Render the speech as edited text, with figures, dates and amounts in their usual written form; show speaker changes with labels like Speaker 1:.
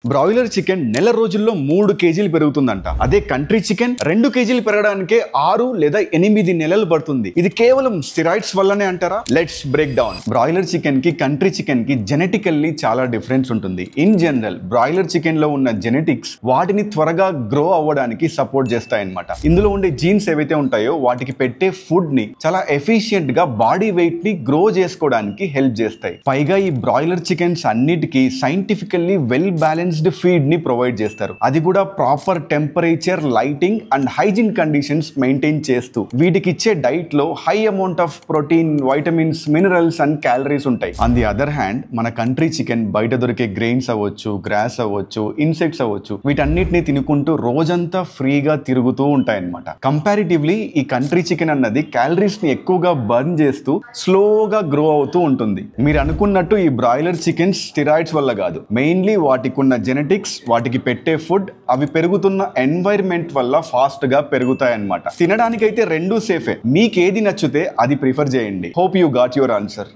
Speaker 1: Broiler chicken నెల రోజుల్లో 3 కేజీలు పెరుగుతుందంట. అదే కంట్రీ చికెన్ 2 కేజీలు పెరగడానికే 6 లేదా 8 నెలలు పడుతుంది. ఇది కేవలం స్టెరాయిడ్స్ వల్లనే అంటారా? Let's break down. Broiler chicken కి కంట్రీ చికెన్ కి జెనెటికల్లీ చాలా డిఫరెన్స్ ఉంటుంది. ఇన్ జనరల్ బ్రాయిలర్ చికెన్ లో ఉన్న జెనెటిక్స్ వాటిని త్వరగా గ్రో అవ్వడానికి సపోర్ట్ చేస్తాయన్నమాట. ఇందులో ఉండే జీన్స్ ఏవైతే ఉంటాయో వాటికి పెట్టే ఫుడ్ ని చాలా ఎఫిషియెంట్ గా బాడీ వెయిట్ ని గ్రో చేసుకోవడానికి హెల్ప్ చేస్తాయి. పైగా ఈ బ్రాయిలర్ చికెన్స్ అన్నిటికీ సైంటిఫికల్లీ వెల్ బ్యాలెన్స్డ్ ఫీడ్ ని ప్రొవైడ్ చేస్తారు. అది కూడా proper temperature, lighting and hygiene conditions maintain చేస్తూ. వీటికి ఇచ్చే డైట్ లో high amount of protein, vitamins, minerals and calories ఉంటాయి. ఆన్ ది అదర్ హ్యాండ్ మన కంట్రీ చికెన్ బయట దొరికే గ్రెయిన్స్ అవ్వచ్చు, గ్రాస్ అవ్వచ్చు, ఇన్సెక్ట్స్ అవ్వచ్చు, వీటన్నిటిని తినుకుంటూ రోజంతా ఫ్రీగా తిరుగుతూ ఉంటాయన్నమాట. కంపారిటివ్లీ ఈ కంట్రీ చికెన్ అన్నది క్యాలరీస్ ని ఎక్కువగా బర్న్ చేస్తూ స్లోగా గ్రో అవుతూ ఉంటుంది. మీరు అనుకున్నట్టు ఈ బ్రాయిలర్ చికెన్స్ స్టెరాయిడ్స్ వల్ల కాదు, మెయిన్లీ వాటికి ఉన్న జెనెటిక్స్, వాటికి పెట్టే ఫుడ్, అవి పెరుగుతున్న ఎన్వైర్న్మెంట్ వల్ల ఫాస్ట్ గా పెరుగుతాయన్నమాట. తినడానికైతే రెండూ సేఫే. మీకేది నచ్చితే అది ప్రిఫర్ చేయండి. Hope you got your answer.